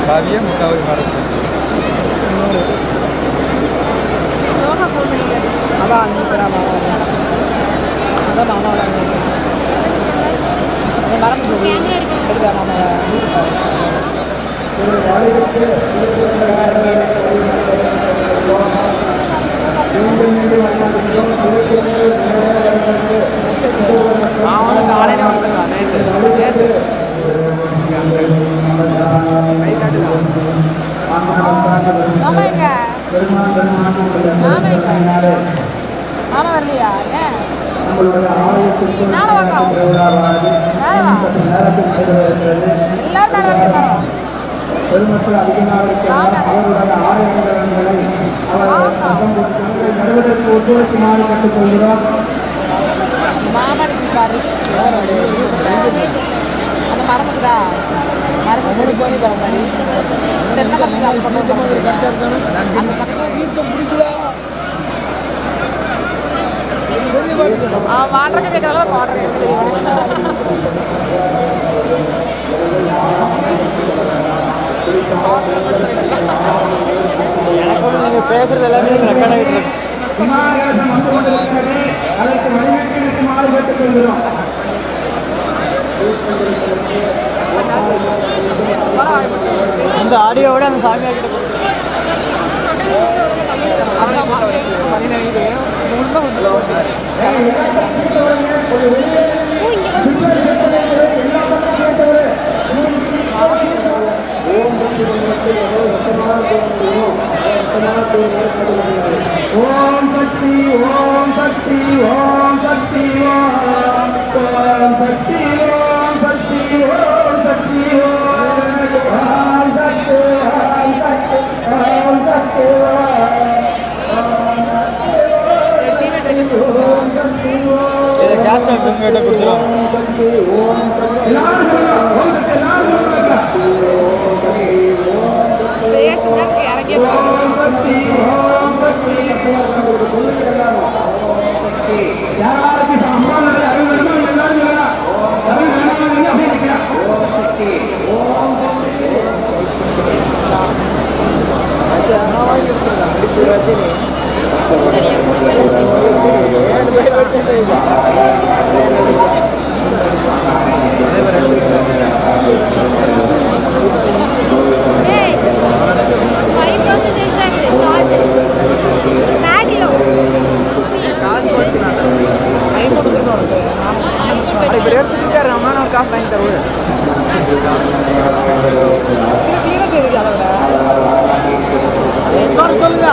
காவியம் முக்காவது model அதான் அதான் மாமா மரம் காலையில் வந்துருக்கான் நேற்று மாமா வரலையா பெருமக்கள் அதிகமாக அவருடைய ஆலயங்களை வருவதற்கு ஒத்துழைக்குமாறு கேட்டுக்கொள்கிறோம். அந்த மரம் இருக்குதா மரம் வாட்டருக்கு கேட்கறதா எனக்கு நீங்க பேசுறது எல்லாமே ரெக்கார்ட் ஆகிட்டு இருக்கு. அதற்கு வழிநடத்துமாறு கேட்டுக்கொள்கிறோம். அந்த ஆடியோவோட அந்த சாமியார் கிட்ட ஓம் சக்தி ஓம் சக்தி ஓம் சக்தி ஓம் சக்தி ஓம் சக்தி ஓம் சக்தி ஓம் சக்தி ஓம் சக்தி கேஸ்ட் கிட்ட கொடுத்துருவோம். இறங்கிய காசு வாங்கி தருவது சொல்லுங்க.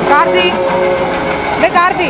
கார்த்தி கார்த்தி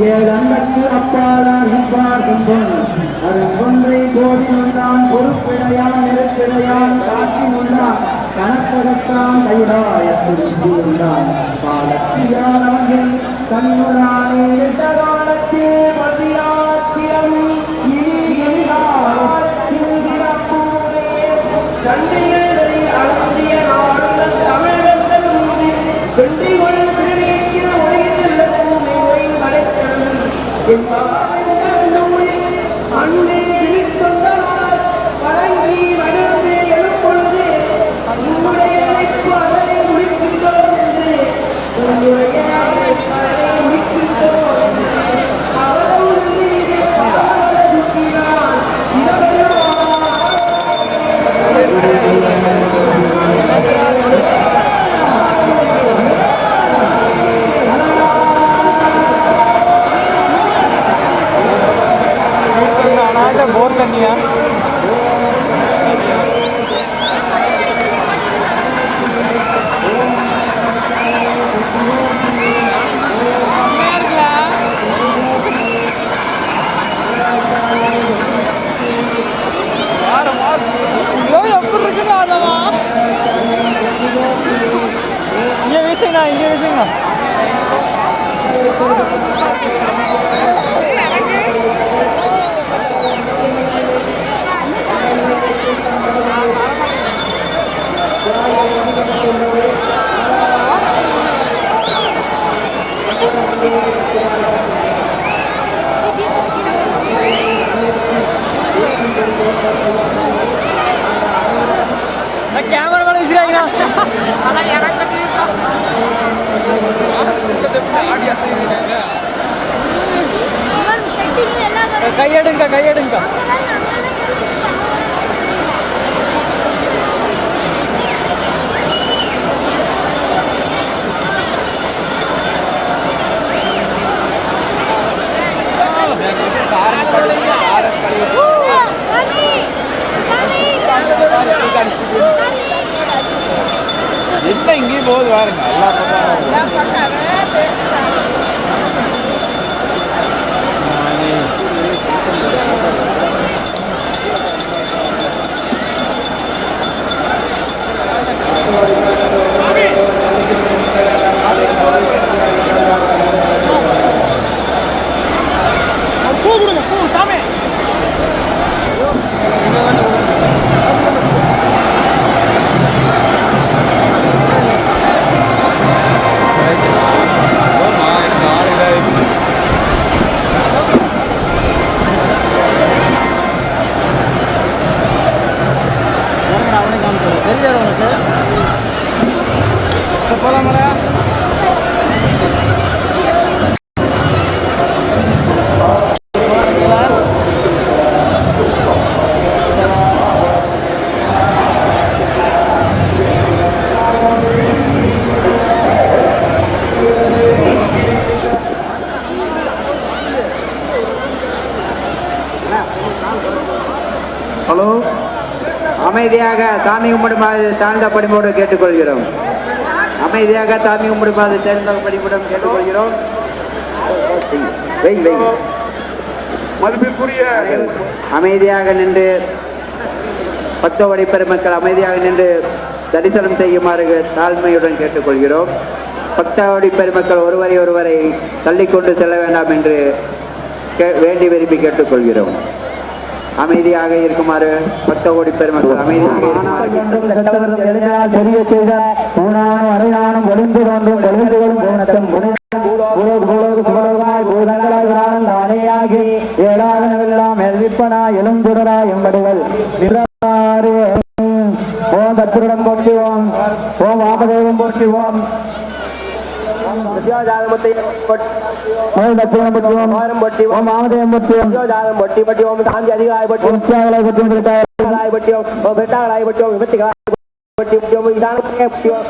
ஏழந்தக்கு அப்பாலான் இப்பார்க்கும் அதன் ஒன்றை கோடியுள்ளான் பொறுப்பிடையான் நெருப்பிடையான் காட்சியுள்ளான் கணப்பகத்தான் கைடாயத்துள்ளான் காலத்தியானவன் கண்ணுரானே காலத்தே பதியாத்திரம் சண்டைகளை அழகிய நாடுள்ள தமிழர்கள் பெண்டிகள் பிரிவிக்கிற உலகில் அண்ணே விழித்தொண்டனால் வழங்கி வளர்ந்து எழுப்பொழுது உன்னுடைய அழைப்பு அதனை முடிக்கின்றோம் என்று உன்னுடைய அதனை முடிக்கின்றோம் என்று அவரோடு சுற்றினான் बोर करनी है ये विषय ना कैमरा वाला इसलिए கையெடுங்க என்ன இங்கேயும் போகுது பாருங்க எல்லா ஹலோ, அமைதியாக சாமி கும்பிடுமாறு தாழ்ந்த படிமோடு கேட்டுக்கொள்கிறோம். அமைதியாக சாமி கும்பிடுமாறு தேர்ந்த படிமுடன் கேட்டுக்கொள்கிறோம். மதிப்பிற்குரிய அமைதியாக நின்று பத்தோவடி பெருமக்கள் அமைதியாக நின்று தரிசனம் செய்யுமாறு தாழ்மையுடன் கேட்டுக்கொள்கிறோம். பக்தவடி பெருமக்கள் ஒருவரை தள்ளிக்கொண்டு செல்ல வேண்டாம் என்று வேண்டி விரும்பி கேட்டுக்கொள்கிறோம். அமைதியாக இருக்குமாறு பக்தகோடி பெருமக்கள் அமைதியாக ஓம் தத்துடன் போற்றுவோம். ஓம் வாமதேவம் போற்றுவோம். ஓம் வாமதேவம் போற்றுவோம். பொட்டி பட்டி ஓம் சாந்தி அதிகாய் பட்டி ஓம் தியாகலாய் பட்டி ஓம் விட்டாய் பட்டி ஓம் வெட்டாகலாய் பட்டி ஓம் விபத்திகாய் பட்டி ஓம் இதான பட்டி ஓம்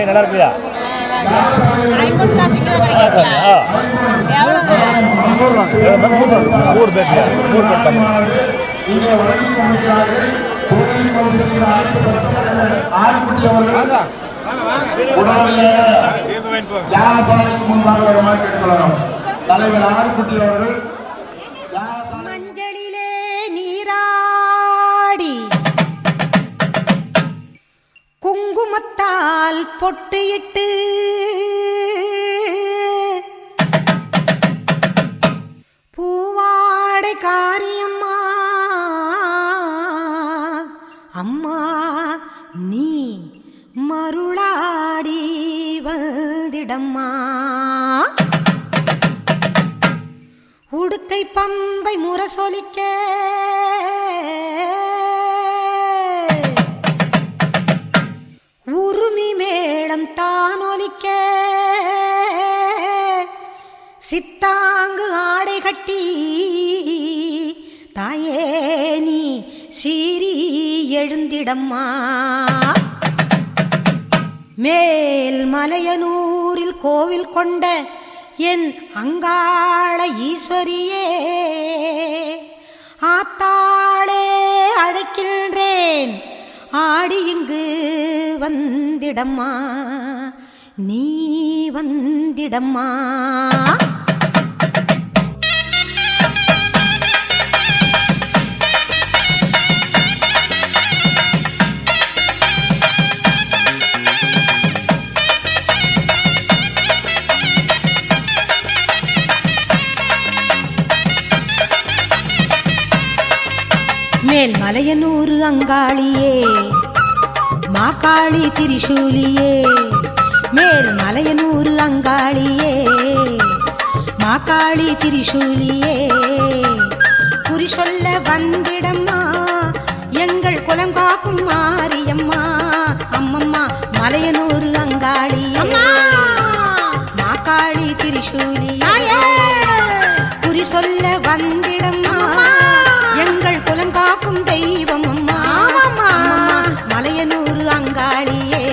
நல்லா இருப்பியா? தலைவர் ஆறுக்குட்டி அவர்கள் மஞ்சளிலே நீராடி குங்குமத்தால் பொட்டியிட்டு பூவாடை காரியம்மா அம்மா நீ மருளாடி வந்திடம்மா. உடுக்கை பம்பை முரசொலிக்க உருமி மேளம் தானொலிக்க சித்தாங்கு ஆடை கட்டி தாயே நீ சீறி எழுந்திடம்மா. மேல் மலையனூரில் கோவில் கொண்ட என் அங்காள ஈஸ்வரியே ஆத்தாளே அழைக்கின்றேன் ஆடி இங்கு வந்திடம்மா நீ வந்திடம்மா. மேல் மலையனூறு அங்காளியே மாகாளி திரிசூலியே. மேல் மலையனூறு அங்காளியே மாகாளி திரிசூலியே. குறி சொல்ல வந்திடம்மா எங்கள் குலம் காக்கும் மாரியம்மா. அம்மம்மா மலையனூறு அங்காளியே மாகாளி திரிசூலியே. குறி சொல்ல வந்திடம்மா எங்கள் குலம் காக்கும் தெய்வம் அம்மா மலையனூறு அங்காளியே.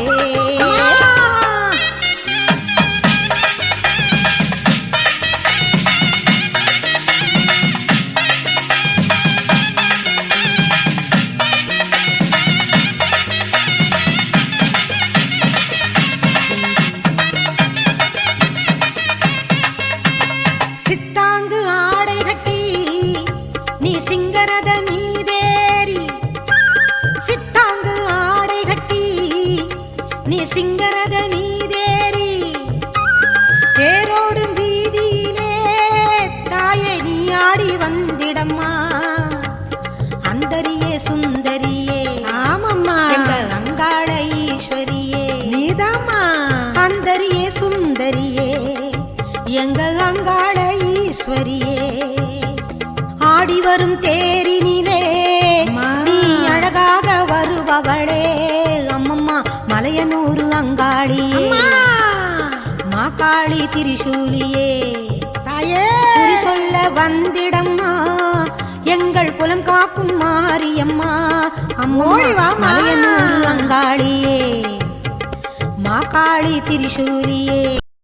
காளி திரிசூலியே தாயே குறி சொல்ல வந்திடம்மா எங்கள் குலம் காக்கும் மாரியம்மா அம்மா ஓடி வாம்மா. மலையனூர் அங்காளியே மாகாளி திரிசூலியே